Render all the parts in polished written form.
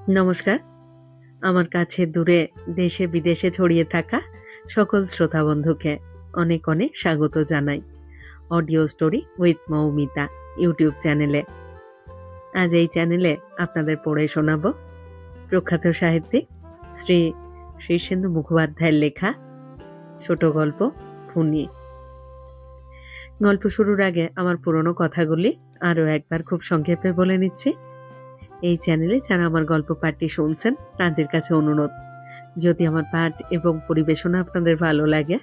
নমস্কার। আমার কাছে দূরে দেশে বিদেশে ছড়িয়ে থাকা সকল শ্রোতা বন্ধুকে অনেক অনেক স্বাগত জানাই audio story with Moumita YouTube চ্যানেলে। আজ এই চ্যানেলে আপনাদের পড়ে শোনাব প্রখ্যাত সাহিত্যিক শ্রী শীর্ষেন্দু মুখোপাধ্যায়ের লেখা ছোট গল্প খুনি। গল্প শুরুর আগে আমার পুরনো কথাগুলি আরও একবার খুব সংক্ষেপে বলে নিচ্ছি। এই চ্যানেলে যারা আমার গল্প পাঠটি শুনছেন তাদের কাছে অনুরোধ, যদি আমার পাঠ এবং পরিবেশনা আপনাদের ভালো লাগে,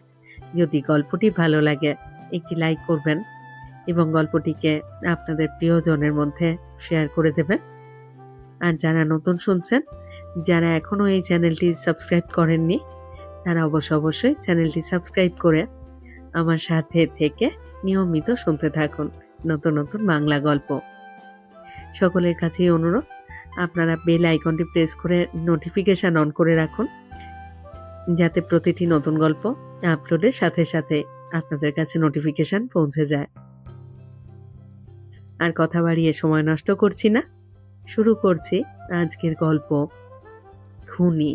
যদি গল্পটি ভালো লাগে, একটি লাইক করবেন এবং গল্পটিকে আপনাদের প্রিয়জনের মধ্যে শেয়ার করে দেবেন। আর যারা নতুন শুনছেন, যারা এখনও এই চ্যানেলটি সাবস্ক্রাইব করেননি, তারা অবশ্যই চ্যানেলটি সাবস্ক্রাইব করে আমার সাথে থেকে নিয়মিত শুনতে থাকুন নতুন নতুন বাংলা গল্প। সকলের কাছেই অনুরোধ, আপনারা বেল আইকনটি প্রেস করে নোটিফিকেশন অন করে রাখুন, যাতে প্রতিটি নতুন গল্প আপলোডের সাথে সাথে আপনাদের কাছে নোটিফিকেশন পৌঁছে যায়। আর কথা বাড়িয়ে সময় নষ্ট করছি না, শুরু করছি আজকের গল্প খুনি।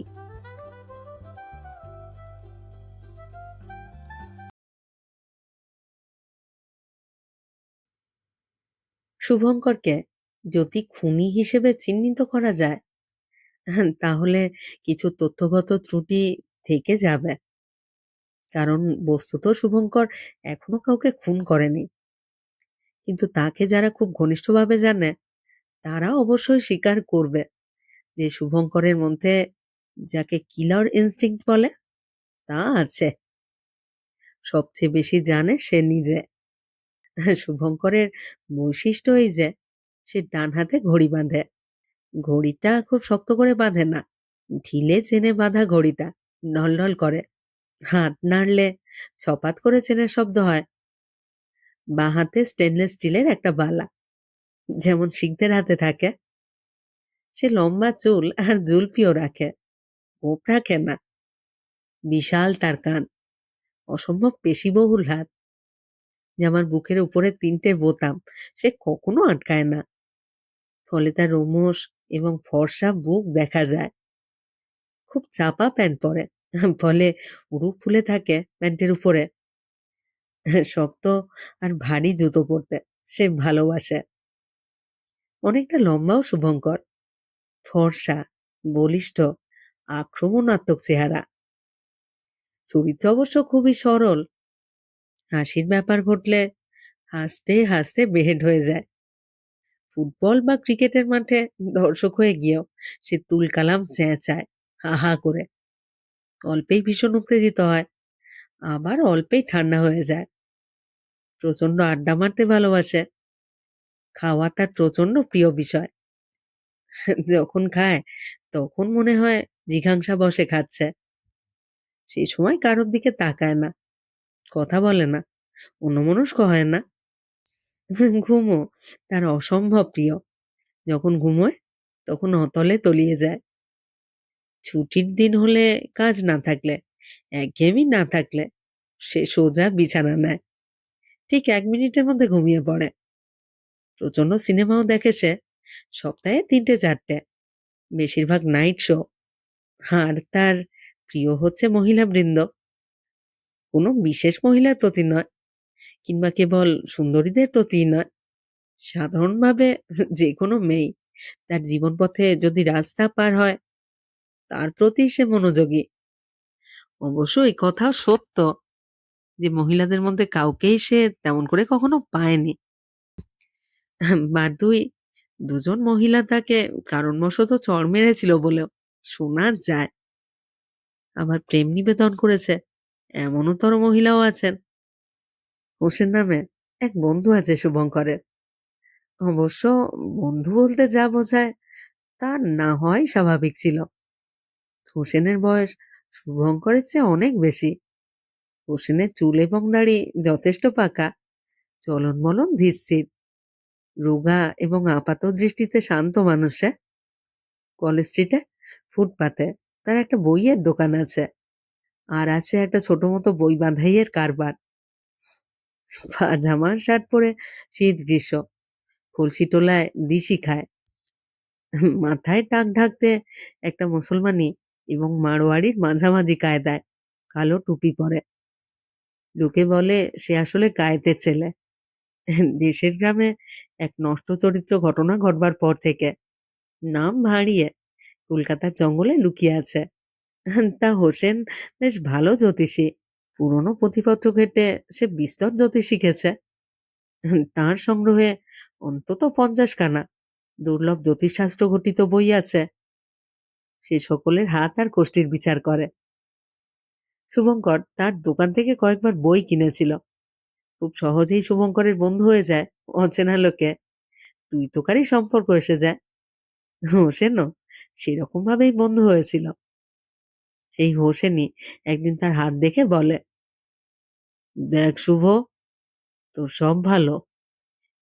শুভঙ্করকে যদি খুনি হিসেবে চিহ্নিত করা যায়, তাহলে কিছু তথ্যগত ত্রুটি থেকে যাবে। কারণ বস্তুত শুভঙ্কর এখনো কাউকে খুন করেনি, কিন্তু তাকে যারা খুব ঘনিষ্ঠভাবে জানে তারা অবশ্যই স্বীকার করবে যে শুভঙ্করের মধ্যে যাকে কিলার ইনস্টিংক্ট বলে তা আছে। সবচেয়ে বেশি জানে সে নিজে। শুভঙ্করের বৈশিষ্ট্য এই যে সে ডান হাতে ঘড়ি বাঁধে। ঘড়িটা খুব শক্ত করে বাঁধে না, ঢিলে চেনে বাঁধা ঘড়িটা ঢলঢল করে, হাত নাড়লে ছপাত করে চেনের শব্দ হয়। বাঁ হাতে স্টেনলেস স্টিলের একটা বালা, যেমন শিখদের হাতে থাকে। সে লম্বা চুল আর জুলপিও রাখে, গোপ রাখে না। বিশাল তার কান, অসম্ভব পেশিবহুল হাত, যেমন বুকের উপরে 3টে বোতাম সে কখনো আটকায় না। ফলে তার রোমশ এবং ফর্সা বুক দেখা যায়। খুব চাপা প্যান্ট পরে, ফলে উরুপ ফুলে থাকে প্যান্টের উপরে। শক্ত আর ভারী জুতো পরতে সে ভালোবাসে। অনেকটা লম্বাও শুভঙ্কর, ফর্সা, বলিষ্ঠ, আক্রমণাত্মক চেহারা। চরিত্র অবশ্য খুবই সরল। হাসির ব্যাপার ঘটলে হাসতে হাসতে বেহেড হয়ে যায়। ফুটবল বা ক্রিকেটের মাঠে দর্শক হয়ে গিয়েও সে তুলকালাম চেঁচায় হা হা করে। অল্পেই ভীষণ উত্তেজিত হয়, আবার অল্পেই ঠান্ডা হয়ে যায়। প্রচন্ড আড্ডা মারতে ভালোবাসে। খাওয়া তার প্রচন্ড প্রিয় বিষয়। যখন খায় তখন মনে হয় জিঘাংসা বসে খাচ্ছে। সেই সময় কারোর দিকে তাকায় না, কথা বলে না, অন্যমনস্ক হয় না। ঘুমও তার অসম্ভব প্রিয়। যখন ঘুমোয় তখন অতলে তলিয়ে যায়। ছুটির দিন হলে, কাজ না থাকলে, একঘেয়েমি না থাকলে সে সোজা বিছানা নেয়, ঠিক 1 মিনিটের মধ্যে ঘুমিয়ে পড়ে। প্রচন্ড সিনেমাও দেখে সে, সপ্তাহে 3টে-4টে, বেশিরভাগ নাইট শো। আর তার প্রিয় হচ্ছে মহিলাবৃন্দ। কোনো বিশেষ মহিলার প্রতি নয়, কিংবা কেবল সুন্দরীদের প্রতি নয়, সাধারণভাবে যে কোনো মেয়ে তার জীবন পথে যদি রাস্তা পার হয় তার প্রতি সে মনোযোগী। অবশ্য এই কথাও সত্য যে মহিলাদের মধ্যে কাউকেই সে তেমন করে কখনো পায়নি। বাদুই 2জন মহিলা তাকে কারণবশত চড় মেরেছিল বলেও শোনা যায়। আবার প্রেম নিবেদন করেছে এমনও তর মহিলাও আছেন। হোসেন নামে এক বন্ধু আছে শুভঙ্করের। অবশ্য বন্ধু বলতে যা বোঝায় তা না হয় স্বাভাবিক ছিল। হোসেনের বয়স শুভঙ্করের চেয়ে অনেক বেশি। হোসেনের চুল এবং দাড়ি যথেষ্ট পাকা, চলন বলন ধীরস্থির, রোগা এবং আপাত দৃষ্টিতে শান্ত মানুষে। কলেজ স্ট্রিটে ফুটপাতে তার একটা বইয়ের দোকান আছে, আর আছে একটা ছোট মতো বই বাঁধাইয়ের কারবার। পাজামা শার্ট পরে শীত গ্রীষ্ম কলসি টোলায় দিশি খায়। মাথায় টাক ঢাকতে একটা মুসলমানি এবং মারোয়াড়ির মাঝামাঝি কায়দায় কালো টুপি পরে। লোকে বলে সে আসলে গায়েতের ছেলে। দেশের গ্রামে এক নষ্ট চরিত্র ঘটনা ঘটবার পর থেকে নাম ভাঁড়িয়ে কলকাতার জঙ্গলে লুকিয়ে আছে। তা হোসেন বেশ ভালো জ্যোতিষী। পুরনো পুঁথিপত্র ঘেঁটে সে বিস্তর জ্যোতিষ শিখেছে। তাঁর সংগ্রহে অন্তত 50 খানা দুর্লভ জ্যোতিষশাস্ত্র ঘটিত বই আছে। সে সকলের হাত আর কোষ্ঠীর বিচার করে। শুভঙ্কর তার দোকান থেকে কয়েকবার বই কিনেছিল। খুব সহজেই শুভঙ্করের বন্ধু হয়ে যায় অচেনা লোকে। তুই তোকারই সম্পর্ক এসে যায়। হোসেনও সেরকম ভাবেই বন্ধু হয়েছিল। সেই হোসেনই একদিন তার হাত দেখে বলে, দেখ শুভ, তোর সব ভালো,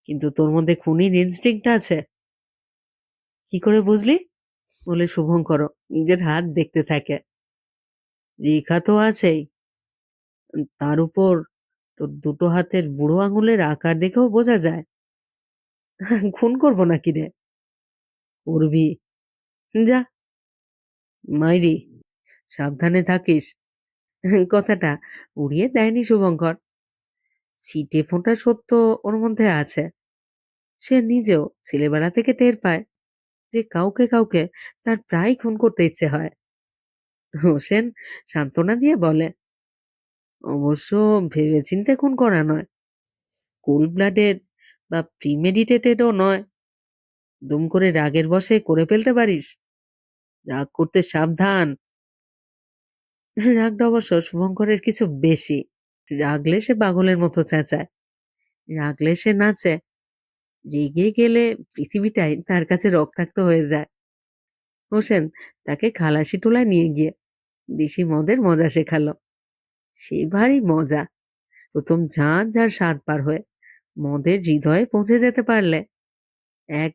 কিন্তু তোর মধ্যে খুনির ইনস্টিংক্ট আছে। কি করে বুঝলি? বলে শুভঙ্কর নিজের হাত দেখতে থাকে। রেখা তো আছেই, তার উপর তোর দুটো হাতের বুড়ো আঙুলের আকার দেখেও বোঝা যায়। খুন করবো নাকি রে? করবি, যা মাইরি, সাবধানে থাকিস। কথাটা উড়িয়ে দেয়নি শুভঙ্কর। ছিটে ফোঁটা সত্য ওর মধ্যে আছে। সে নিজেও ছেলেবেলা থেকে টের পায় যে কাউকে কাউকে তার প্রায় খুন করতে ইচ্ছে হয়। হোসেন সান্ত্বনা দিয়ে বলে, অবশ্য ভেবেচিন্তে খুন করা নয়, কোল্ড ব্লাডেড বা প্রিমেডিটেটেডও নয়। দুম করে রাগের বশে করে ফেলতে পারিস। রাগ করতে সাবধান। রাগটা অবশ্য শুভঙ্করের কিছু বেশি। রাগলে সে পাগলের মতো চেঁচায়, রাগলে সে নাচে। রেগে গেলে পৃথিবীটাই তার কাছে রক্তাক্ত হয়ে যায়। হোসেন তাকে খালাসি টোলায় নিয়ে গিয়ে দেশি মদের মজা শেখালো। সে ভারী মজা। প্রথম ঝাঁঝ আর স্বাদ পার হয়ে মদের হৃদয়ে পৌঁছে যেতে পারলে এক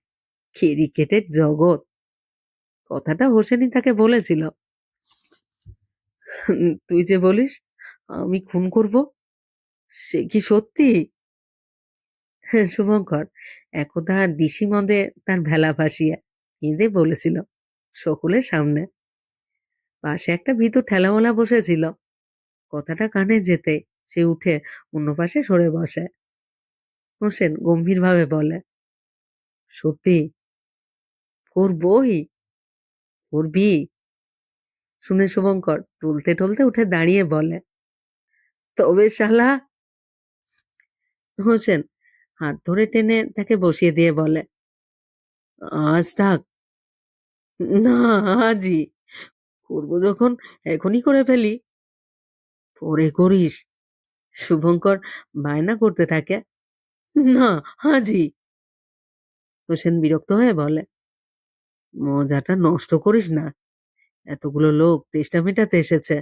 ক্রিকেটের জগৎ। কথাটা হোসেনই তাকে বলেছিল। তুই যে বলিস আমি খুন করব, সে কি সত্যি? শুভঙ্কর একদা দিশি মদে তার ভেলা ভাসিয়ে কেঁদে বলেছিল সকলের সামনে। পাশে একটা ভীতু ঠেলাওয়ালা বসেছিল। কথাটা কানে যেতে সে উঠে অন্য পাশে সরে বসে। হোসেন গম্ভীরভাবে বলে, সত্যি করবই? করবি? শুনে শুভঙ্কর টলতে টলতে উঠে দাঁড়িয়ে বলে, তবে শালা। হোসেন হাত ধরে টেনে তাকে বসিয়ে দিয়ে বলে, আজ থাক, না আজই করবো যখন এখনই করে ফেলি। পরে করিস। শুভঙ্কর বায়না করতে থাকে, না আজই। হোসেন বিরক্ত হয়ে বলে, মজাটা নষ্ট করিস না। এতগুলো লোক তেষ্টা মেটাতে এসেছে,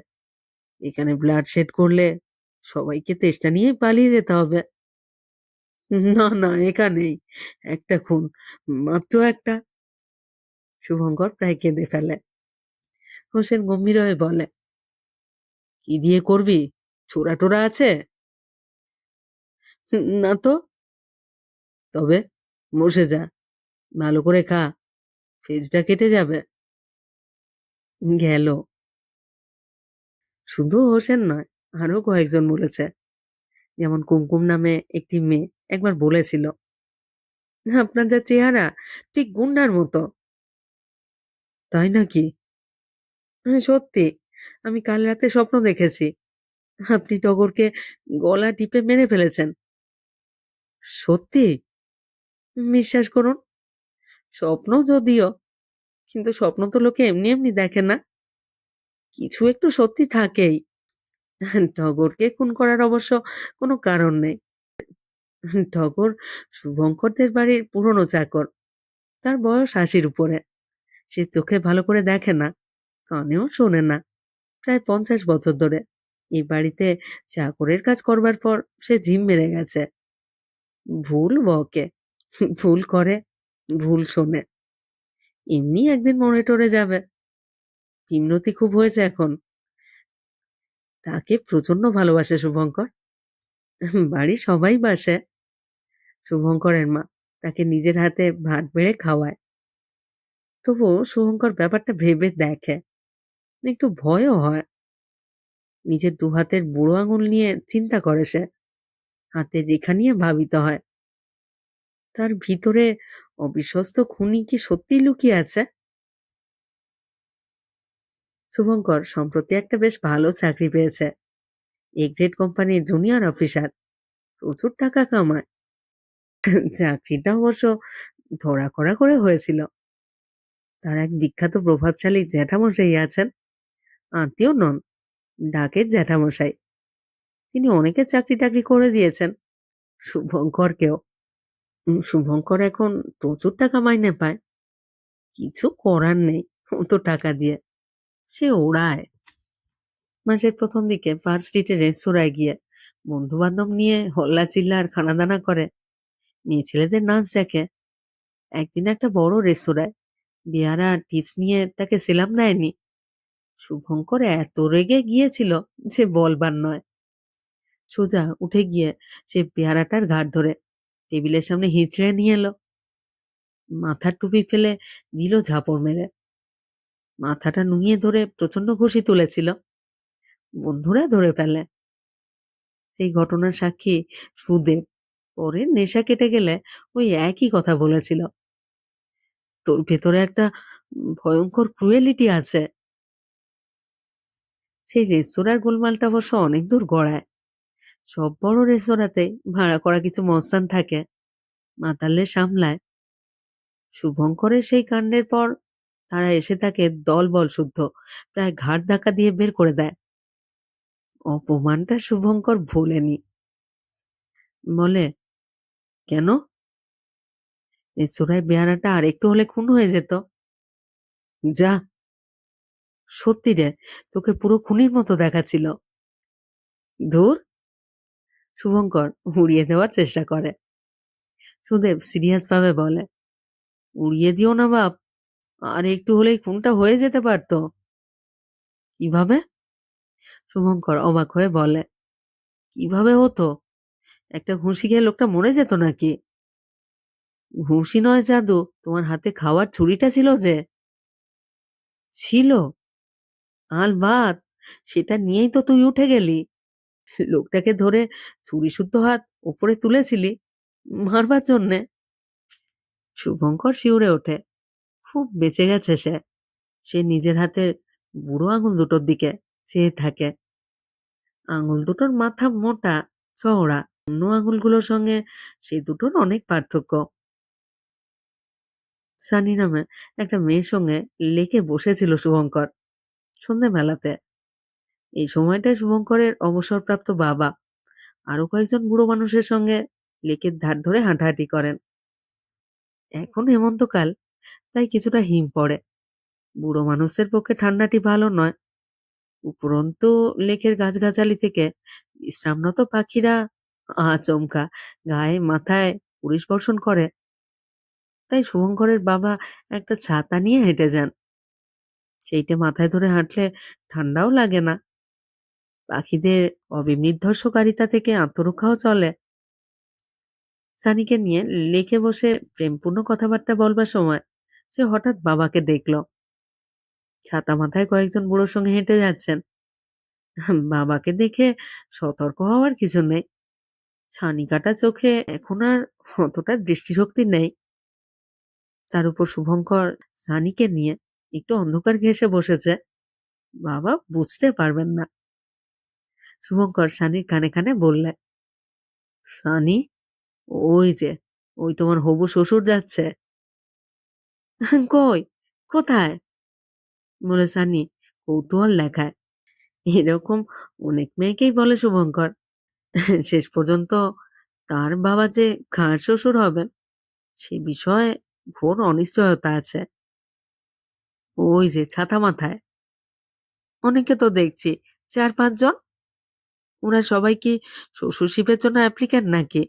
এখানে ব্লাড শেড করলে সবাইকে তেষ্টা নিয়ে পালিয়ে যেতে হবে। না না, এখানেই একটা খুন, মাত্র একটা। শুভঙ্কর প্রায় কেঁদে ফেলে। হোসেন গম্ভীর হয়ে বলে, কি দিয়ে করবি? ছোড়া টোরা আছে? না তো। তবে বসে যা, ভালো করে খা, ফেজটা কেটে যাবে। গেল। শুধু হোসেন নয়, আরো কয়েকজন বলেছে। যেমন কুমকুম নামে একটি মেয়ে একবার বলেছিল, আপনার যা চেহারা ঠিক গুন্ডার মতো। তাই নাকি? সত্যি, আমি কাল রাতে স্বপ্ন দেখেছি আপনি টগরকে গলা টিপে মেরে ফেলেছেন। সত্যি? বিশ্বাস করুন, স্বপ্ন যদিও, কিন্তু স্বপ্ন তো লোকে এমনি এমনি দেখে না, কিছু একটু সত্যি থাকেই। টগরকে খুন করার অবশ্য কোনো কারণ নেই। টগর শুভঙ্করদের বাড়ির পুরনো চাকর। তার বয়স ৮০-র উপরে। সে চোখে ভালো করে দেখে না, কানেও শোনে না। প্রায় 50 বছর ধরে এই বাড়িতে চাকরের কাজ করবার পর সে ঝিম মেরে গেছে। ভুল বকে, ভুল করে, ভুল শোনে। এমনি একদিন মরে টরে যাবে। বিমনতি খুব হয়েছে এখন। তাকে প্রচন্ড ভালোবাসে শুভঙ্কর। বাড়ির সবাই বাসে। শুভঙ্করের মা তাকে নিজের হাতে ভাত বেড়ে খাওয়ায়। তবুও শুভঙ্কর ব্যাপারটা ভেবে দেখে, একটু ভয়ও হয়। নিজের দুহাতের বুড়ো আঙুল নিয়ে চিন্তা করে সে, হাতের রেখা নিয়ে ভাবিত হয়। তার ভিতরে অবিশ্বস্ত খুনি কি সত্যিই লুকিয়ে আছে? শুভঙ্কর সম্প্রতি একটা বেশ ভালো চাকরি পেয়েছে, এ গ্রেড কোম্পানির জুনিয়র অফিসার, প্রচুর টাকা কামায়। চাকরিটা অবশ্য ধরাকড়া করে হয়েছিল। তার এক বিখ্যাত প্রভাবশালী জ্যাঠামশাই আছেন, আত্মীয় নন, ডাকের জ্যাঠামশাই। তিনি অনেকের চাকরি টাকরি করে দিয়েছেন, শুভঙ্করকেও। শুভঙ্কর এখন প্রচুর টাকা মাইনে পায়। কিছু করার নেই, অত টাকা দিয়ে সে ওড়ায়। মাসের প্রথম দিকে পার্ক স্ট্রিটের রেস্তোরাঁয় গিয়ে বন্ধু বান্ধব নিয়ে হল্লা চিল্লা আর খানাদানা করে, মেয়ে ছেলেদের নাচ দেখে। একদিন একটা বড় রেস্তোরাঁয় বেয়ারা টিপস নিয়ে তাকে সেলাম দেয়নি। শুভঙ্কর এত রেগে গিয়েছিল যে বলবার নয়। সোজা উঠে গিয়ে সে পেয়ারাটার ঘাট ধরে টেবিলের সামনে হিঁচড়ে নিয়ে এলো। মাথার টুপি ফেলে দিল ঝাপড় মেরে। মাথাটা নুইয়ে ধরে প্রচন্ড খুশি তুলেছিল। বন্ধুরা ধরে ফেলে। সেই ঘটনার সাক্ষী সুদেব। পরে নেশা কেটে গেলে ওই একই কথা বলেছিল, তোর ভেতরে একটা ভয়ঙ্কর ক্রুয়েলিটি আছে। সেই রেস্তোরাঁর গোলমালটা অবশ্য অনেক দূর গড়ায়। সব বড় রেস্তোরাঁতে ভাড়া করা কিছু মস্তান থাকে, মাতালদের সামলায়। শুভঙ্করের সেই কাণ্ডের পর তারা এসে তাকে দলবল শুদ্ধ প্রায় ঘাড় ধাক্কা দিয়ে বের করে দেয়। অপমানটা শুভঙ্কর ভোলেনি। বলে, কেন? রেস্তোরাঁয় বেয়ারাটা আর একটু হলে খুন হয়ে যেত। যা, সত্যি রে, তোকে পুরো খুনির মতো দেখাচ্ছিল। ধুর, শুভঙ্কর উড়িয়ে দেওয়ার চেষ্টা করে। সুদেব সিরিয়াস ভাবে বলে, উড়িয়ে দিও না বাপ, আর একটু হলেই খুনটা হয়ে যেতে পারতো। কিভাবে? শুভঙ্কর অবাক হয়ে বলে, কিভাবে হতো? একটা ঘুষি খেয়ে লোকটা মরে যেত নাকি? ঘুষি নয় জাদু, তোমার হাতে খাওয়ার ছুরিটা ছিল যে। ছিল? আলবাত, সেটা নিয়েই তো তুই উঠে গেলি। লোকটাকে ধরে ছুরি শুদ্ধ হাত উপরে তুলেছিলি মারবার জন্যে। শুভঙ্কর শিউরে ওঠে। খুব বেঁচে গেছে সে। সে নিজের হাতের বুড়ো আঙুল দুটোর দিকে চেয়ে থাকে। আঙুল দুটোর মাথা মোটা, চওড়া। অন্য আঙুলগুলোর সঙ্গে সেই দুটোর অনেক পার্থক্য। সানি নামে একটা মেয়ের সঙ্গে লেকে বসেছিল শুভঙ্কর সন্ধ্যেবেলাতে। এই সময়টায় শুভঙ্করের অবসরপ্রাপ্ত বাবা আরো কয়েকজন বুড়ো মানুষের সঙ্গে লেকের ধার ধরে হাঁটাহাঁটি করেন। এখন হেমন্তকাল, তাই কিছুটা হিম পড়ে। বুড়ো মানুষদের পক্ষে ঠান্ডাটি ভালো নয়। উপরন্তু লেকের গাছগাছালি থেকে বিশ্রামরত পাখিরা আচমকা গায়ে মাথায় পুলিশ বর্ষণ করে। তাই শুভঙ্করের বাবা একটা ছাতা নিয়ে হেঁটে যান। সেইটে মাথায় ধরে হাঁটলে ঠান্ডাও লাগে না। পাখিদের অবিমৃদ্ধর্ষকারিতা থেকে আত্মরক্ষাও চলে। সানিকে নিয়ে লেকে বসে প্রেমপূর্ণ কথাবার্তা বলবার সময় সে হঠাৎ বাবাকে দেখল, ছাতা মাথায় কয়েকজন বুড়োর সঙ্গে হেঁটে যাচ্ছেন। বাবাকে দেখে সতর্ক হওয়ার কিছু নেই। ছানি কাটা চোখে এখন আর অতটা দৃষ্টিশক্তি নেই। তার উপর শুভঙ্কর সানিকে নিয়ে একটু অন্ধকার ঘেঁষে বসেছে। বাবা বুঝতে পারবেন না। শুভঙ্কর সানির কানে কানে বললে, সানি, ওই যে, ওই তোমার হবু শ্বশুর যাচ্ছে। কই? কোথায়? বলে সানি কৌতূহল দেখায়। এরকম অনেক মেয়েকেই বলে শুভঙ্কর। শেষ পর্যন্ত তার বাবা যে খাঁর শ্বশুর হবেন সে বিষয়ে ঘোর অনিশ্চয়তা আছে। ওই যে ছাতা মাথায়। অনেকে তো দেখছি, ৪-৫ জন। ওরা সবাই কি শ্বশুরশিপের জন্য অ্যাপ্লিক্যান্ট নাকি?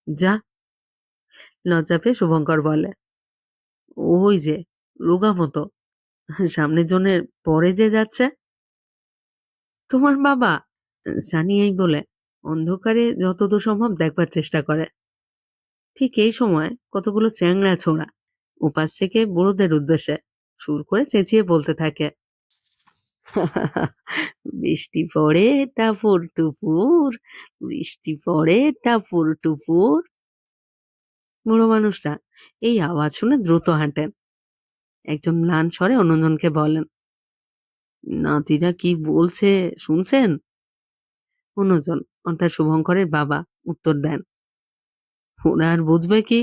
যা, লজ্জা পেয়ে শুভঙ্কর বলে, ওই যে রোগা মতো সামনের জনের পরে যে যাচ্ছে। তোমার বাবা? সানি এই বলে অন্ধকারে যতদূর সম্ভব দেখবার চেষ্টা করে। ঠিক এই সময় কতগুলো চ্যাংড়া ছোড়া ওপাশ থেকে বুড়োদের উদ্দেশ্যে সুর করে চেঁচিয়ে বলতে থাকে, বৃষ্টি পড়ে টাপুর টুপুর, বৃষ্টি পড়ে টাপুর টুপুর। বুড়ো মানুষটা এই আওয়াজ শুনে দ্রুত হাঁটেন। একজন ম্লান স্বরে অন্যজনকে বলেন, নাতিরা কি বলছে শুনছেন? অন্যজন অর্থাৎ শুভঙ্করের বাবা উত্তর দেন, ওরা আর বুঝবে কি,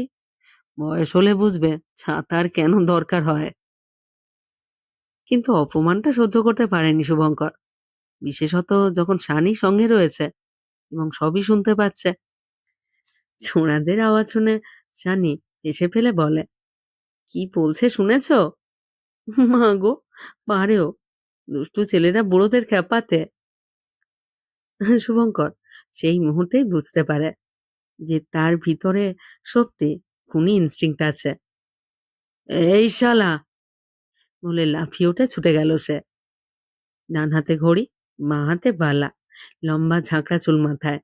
বয়স হলে বুঝবে ছাতার কেন দরকার হয়। কিন্তু অপমানটা সহ্য করতে পারেনি শুভঙ্কর, বিশেষত যখন শানি সঙ্গে রয়েছে এবং সবই শুনতে পাচ্ছে। ছোড়াদের আওয়াজ শুনে শানি হেসে ফেলে বলে, কি বলছে শুনেছ? মা গো, পারেও দুষ্টু ছেলেরা বুড়োদের খেপাতে। শুভঙ্কর সেই মুহূর্তেই বুঝতে পারে যে তার ভিতরে সত্যি খুনি ইনস্টিংক্ট আছে। এই শালা বলে লাফিয়ে উঠে ছুটে গেল সে। ডান হাতে ঘড়ি, বাঁ হাতে বালা, লম্বা ঝাঁকড়া চুল মাথায়।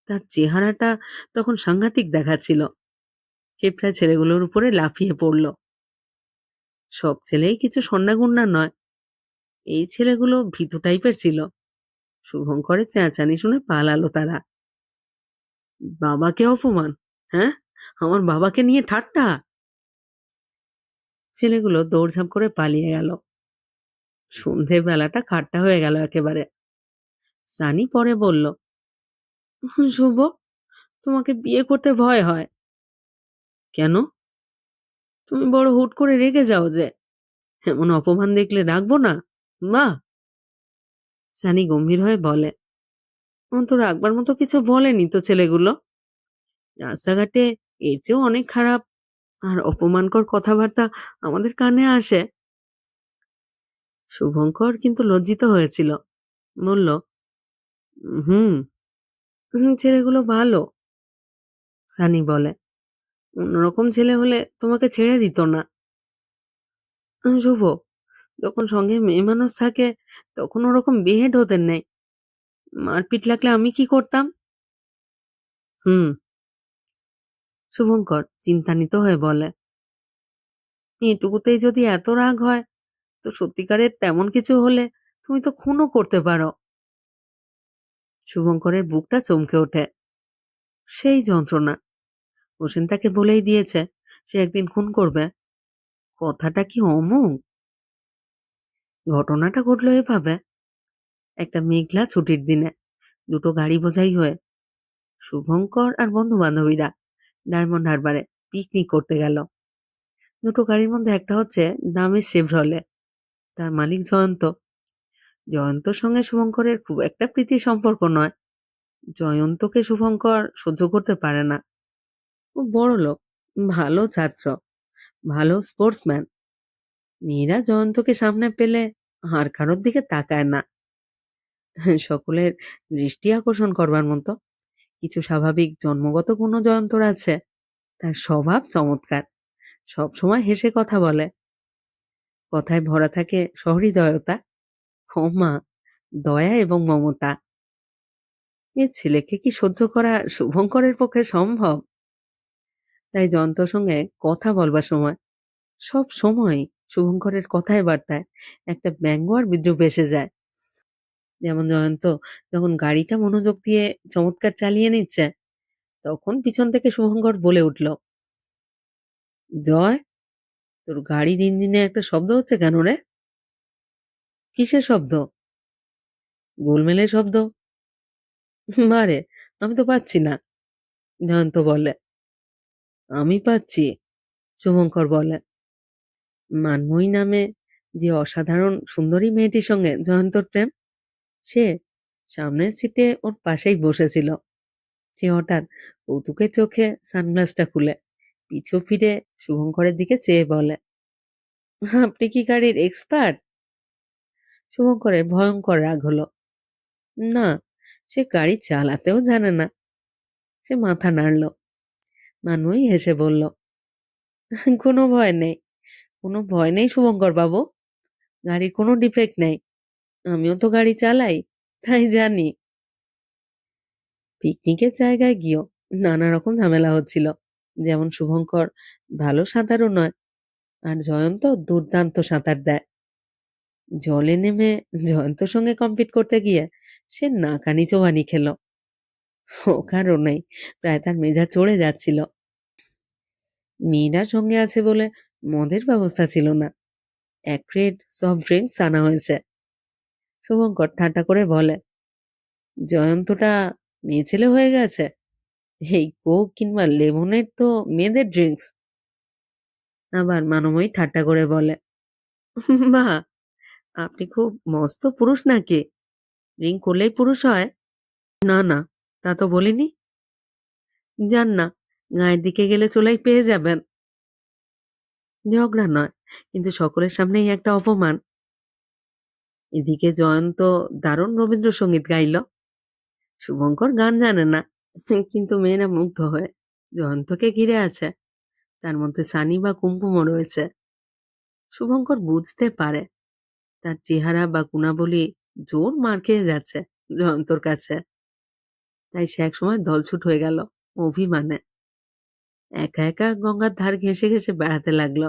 তার চেহারাটা তখন সাংঘাতিক দেখাচ্ছিল। চেপড়া ছেলেগুলোর উপরে লাফিয়ে পড়ল। সব ছেলেই কিছু সন্নাগুন্না নয়, এই ছেলেগুলো ভীতু টাইপের ছিল। শুভঙ্করের চেঁচানি শুনে পালালো তারা। বাবাকে অপমান, হ্যাঁ, আমার বাবাকে নিয়ে ঠাট্টা। ছেলেগুলো দৌড়ঝাঁপ করে পালিয়ে গেল। সন্ধেবেলাটা খাট্টা হয়ে গেল একেবারে। সানি পরে বলল, শুভ, তোমাকে বিয়ে করতে ভয় হয় কেন? তুমি বড় হুট করে রেগে যাও যে, এমন অপমান দেখলে রাখবো না মা? সানি গম্ভীর হয়ে বলে, অন্ত রাখবার মতো কিছু বলেনি তো ছেলেগুলো। রাস্তাঘাটে এর চেয়েও অনেক খারাপ আর অপমানকর কথাবার্তা আমাদের কানে আসে। শুভঙ্কর কিন্তু লজ্জিত হয়েছিল, বলল, হুম, ছেলেগুলো ভালো। সানি বলে, অন্যরকম ছেলে হলে তোমাকে ছেড়ে দিত না। শুভ, যখন সঙ্গে মেয়ে মানুষ থাকে তখন ওরকম বেহেড হতে নেই। মারপিট লাগলে আমি কি করতাম? হুম। শুভঙ্কর চিন্তান্বিত হয়ে বলে, এটুকুতেই যদি এত রাগ হয় তো সত্যিকারের তেমন কিছু হলে তুমি তো খুনও করতে পারো। শুভঙ্করের বুকটা চমকে ওঠে। সেই যন্ত্রণা, হোসেন তাকে বলেই দিয়েছে সে একদিন খুন করবে। কথাটা কি অমুক? ঘটনাটা ঘটলো এভাবে। একটা মেঘলা ছুটির দিনে দুটো গাড়ি বোঝাই হয়ে শুভঙ্কর আর বন্ধু বান্ধবীরা ডায়মন্ড হারবারে পিকনিক করতে গেল। দুটো গাড়ির মধ্যে একটা হচ্ছে দামি শেভরলে। তার মালিক জয়ন্ত। জয়ন্তর সঙ্গে শুভঙ্করের খুব একটা প্রীতির সম্পর্ক নয়। জয়ন্তকে শুভঙ্কর সহ্য করতে পারে না। ও বড়লোক, ভালো ছাত্র, ভালো স্পোর্টসম্যান। মেয়েরা জয়ন্তকে সামনে পেলে আর কারোর দিকে তাকায় না। সকলের দৃষ্টি আকর্ষণ করবার মতো কিছু স্বাভাবিক জন্মগত গুণও জয়ন্তর আছে। তার স্বভাব চমৎকার, সবসময় হেসে কথা বলে, কথায় ভরা থাকে সহৃদয়তা, ক্ষমা, দয়া এবং মমতা। এ ছেলেকে কি সহ্য করা শুভঙ্করের পক্ষে সম্ভব? তাই জয়ন্তর সঙ্গে কথা বলবার সময় সব সময় শুভঙ্করের কথায় বার্তায় একটা ব্যঙ্গ আর বিদ্রুপ এসে যায়। যেমন জয়ন্ত যখন গাড়িটা মনোযোগ দিয়ে চমৎকার চালিয়ে নিচ্ছে, তখন পিছন থেকে শুভঙ্কর বলে উঠল, জয়, তোর গাড়ির ইঞ্জিনে একটা শব্দ হচ্ছে কেন রে? কিসের শব্দ? গোলমেলের শব্দ। বারে, আমি তো পাচ্ছি না। জয়ন্ত বলে, আমি পাচ্ছি। শুভঙ্কর বলে, মানময়ী নামে যে অসাধারণ সুন্দরী মেয়েটির সঙ্গে জয়ন্তর প্রেম, সে সামনের সিটে ওর পাশেই বসেছিল। সে হঠাৎ কৌতুকের চোখে সানগ্লাসটা খুলে পিছু ফিরে শুভঙ্করের দিকে চেয়ে বলে, আপনি কি গাড়ির এক্সপার্ট? শুভঙ্করের ভয়ঙ্কর রাগ হলো। না, সে গাড়ি চালাতেও জানে না। সে মাথা নাড়ল। মানময়ী হেসে বলল, কোনো ভয় নেই, কোনো ভয় নেই শুভঙ্কর বাবু, গাড়ির কোনো ডিফেক্ট নেই। আমিও তো গাড়ি চালাই, তাই জানি। পিকনিকের জায়গায় গিয়েও নানা রকম ঝামেলা হচ্ছিল। যেমন শুভঙ্কর ভালো সাঁতারও নয়, আর জয়ন্ত দুর্দান্ত সাঁতার দেয়। জলে নেমে জয়ন্তর সঙ্গে কম্পিট করতে গিয়ে সে নাকানি চোবানি খেল। ও কারণেই প্রায় তার মেজাজ চড়ে যাচ্ছিল। মেয়েরা সঙ্গে আছে বলে মদের ব্যবস্থা ছিল না, এক ক্রেট সফট ড্রিঙ্কস আনা হয়েছে। শুভঙ্কর ঠাট্টা করে বলে, জয়ন্তটা মেয়ে ছেলে হয়ে গেছে, এই কোক কিংবা লেমনের তো মেয়েদের ড্রিঙ্কস। আবার মানময়ী ঠাট্টা করে বলে, বাহ, আপনি খুব মস্ত পুরুষ নাকি? ড্রিঙ্ক করলেই পুরুষ হয়? না না, তা তো বলিনি। যান না, গায়ের দিকে গেলে চলেই পেয়ে যাবেন। ঝগড়া নয়, কিন্তু সকলের সামনেই একটা অপমান। এদিকে জয়ন্ত দারুণ রবীন্দ্রসঙ্গীত গাইল। শুভঙ্কর গান জানে না, কিন্তু মেয়েরা মুগ্ধ হয়ে জয়ন্তকে ঘিরে আছে। তার মধ্যে সানি বা কুমকুমও রয়েছে। শুভঙ্কর বুঝতে পারে তার চেহারা বা গুণাবলী জোর মার খেয়ে যাচ্ছে জয়ন্তর কাছে। তাই সে একসময় দলছুট হয়ে গেল অভিমানে। একা একা গঙ্গার ধার ঘেঁষে ঘেঁষে বেড়াতে লাগলো।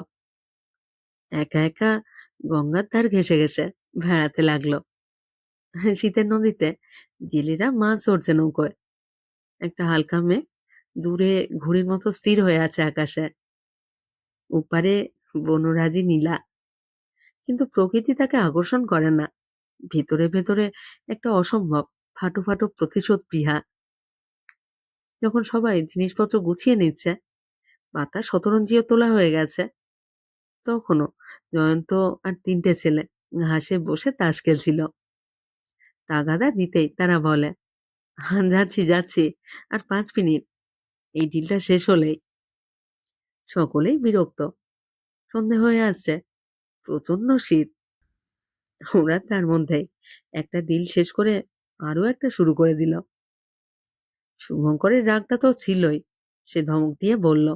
একা একা গঙ্গার ধার ঘেঁষে ঘেঁষে বেড়াতে লাগলো। শীতের নদীতে জেলেরা মাছ ধরছে নৌকোয়। একটা হালকা মেঘ দূরে ঘুড়ির মতো স্থির হয়ে আছে আকাশে। ওপারে বনরাজি নীলা, কিন্তু প্রকৃতি তাকে আকর্ষণ করে না। ভেতরে ভেতরে একটা অসম্ভব ফাটো ফাটো প্রতিশোধ প্রিহা। যখন সবাই জিনিসপত্র গুছিয়ে নিচ্ছে, পাতা শতরঞ্জিও তোলা হয়ে গেছে, তখনও জয়ন্ত আর তিনটে ছেলে ঘাসে বসে তাস খেলছিল। তাগাদা দিতেই তারা বলে, "হ্যাঁ, যাচ্ছি যাচ্ছি, আর 5 মিনিট, এই ডিলটা শেষ হলেই।" সকলেই বিরক্ত। সন্ধে হয়ে আসছে, প্রচন্ড শীত। ওরা তার মধ্যেই একটা ডিল শেষ করে আরো একটা শুরু করে দিল। শুভঙ্করের রাগটা তো ছিলই। সে ধমক দিয়ে বলল,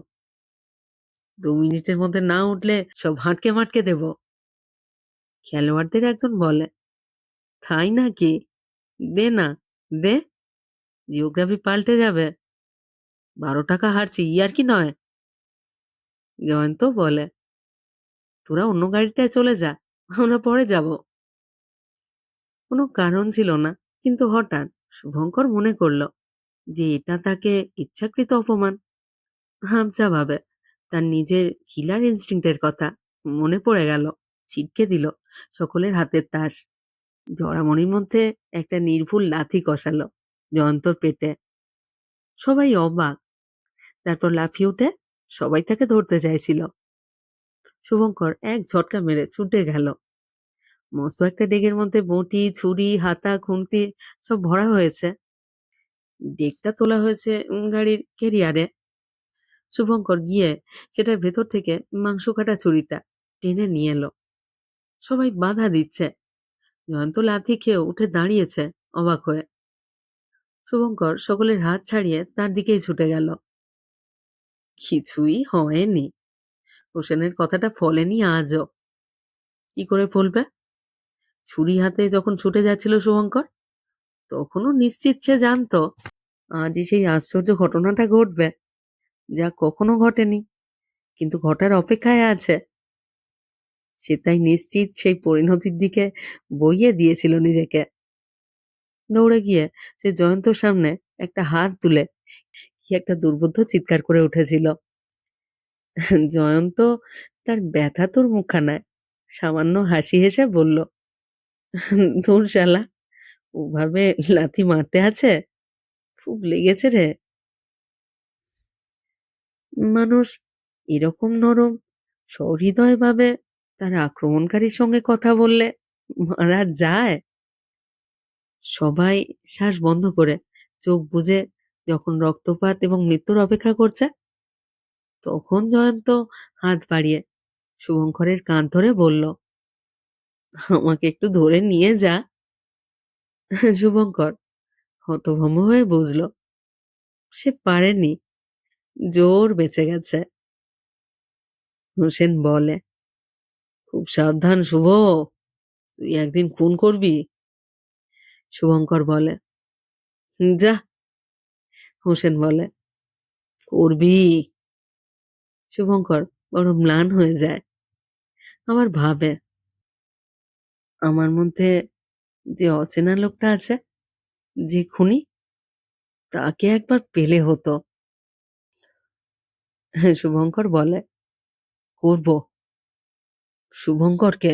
2 মিনিটের মধ্যে না উঠলে সব হাঁটকে মাটকে দেব। খেলোয়াড়দের একজন বলে, তাই নাকি, দে না, দে, জিওগ্রাফি পাল্টে যাবে। 12 টাকা হারছি, ইয়ার কি নয়। জয়ন্ত বলে, তোরা অন্য গাড়িটায় চলে যা, আমরা পরে যাব। কোনো কারণ ছিল না, কিন্তু হঠাৎ শুভঙ্কর মনে করল যে এটা তাকে ইচ্ছাকৃত অপমান। হামচা ভাবে তার নিজের কিলার ইনস্টিংক্টের কথা মনে পড়ে গেল। ছিটকে দিল সকলের হাতের তাস। জড়ামণির মধ্যে একটা নির্ভুল লাথি কষালো জয়ন্তর পেটে। সবাই অবাক। তারপর লাফিয়ে উঠে সবাই তাকে ধরতে চাইছিল। শুভঙ্কর এক ঝটকা মেরে ছুটে গেল। মস্ত একটা ডেগের মধ্যে বঁটি, ছুরি, হাতা, খুন্তি সব ভরা হয়েছে। ডেকটা তোলা হয়েছে গাড়ির ক্যারিয়ারে। শুভঙ্কর গিয়ে সেটার ভেতর থেকে মাংস কাটা ছুরিটা টেনে নিয়ে এলো। সবাই বাধা দিচ্ছে। জয়ন্ত লাথি খেয়েও উঠে দাঁড়িয়েছে অবাক হয়ে। শুভঙ্কর সকলের হাত ছাড়িয়ে তার দিকেই ছুটে গেল। কিছুই হয়নি। হোসেনের কথাটা ফলেনি আজও। কি করে ফলবে? ছুরি হাতে যখন ছুটে যাচ্ছিল শুভঙ্কর, তখনও নিশ্চিত সে জানতো আজই সেই আশ্চর্য ঘটনাটা ঘটবে, যা কখনো ঘটেনি, কিন্তু ঘটার অপেক্ষায় আছে। সে তাই নিশ্চিত সেই পরিণতির দিকে বইয়ে দিয়েছিল নিজেকে। দৌড়ে গিয়ে সে জয়ন্তর সামনে একটা হাত তুলে কি একটা দুর্বোধ্য চিৎকার করে উঠেছিল। জয়ন্ত তার ব্যথাতুর মুখখানায় সামান্য হাসি হেসে বলল, ধুর শালা, ওভাবে লাথি মারতে আছে, খুব লেগেছে রে। মানুষ এরকম নরম সহৃদয় ভাবে তার আক্রমণকারীর সঙ্গে কথা বললে মারা যায়? সবাই শ্বাস বন্ধ করে চোখ বুজে যখন রক্তপাত এবং মৃত্যুর অপেক্ষা করছে, তখন জয়ন্ত হাত বাড়িয়ে শুভঙ্করের কাঁধ ধরে বলল, আমাকে একটু ধরে নিয়ে যা। শুভঙ্কর হতভম্ব হয়ে বুঝল সে পারেনি, জোর বেঁচে গেছে। হোসেন বলে, খুব সাবধান শুভ, তুই একদিন খুন করবি। শুভঙ্কর বলে, যা। হোসেন বলে, করবি। শুভঙ্কর বড় ম্লান হয়ে যায়। আবার ভাবে, আমার মধ্যে যে অচেনা লোকটা আছে, যে খুনি, তাকে একবার পেলে হতো। শুভঙ্কর বলে, "করব। শুভঙ্করকে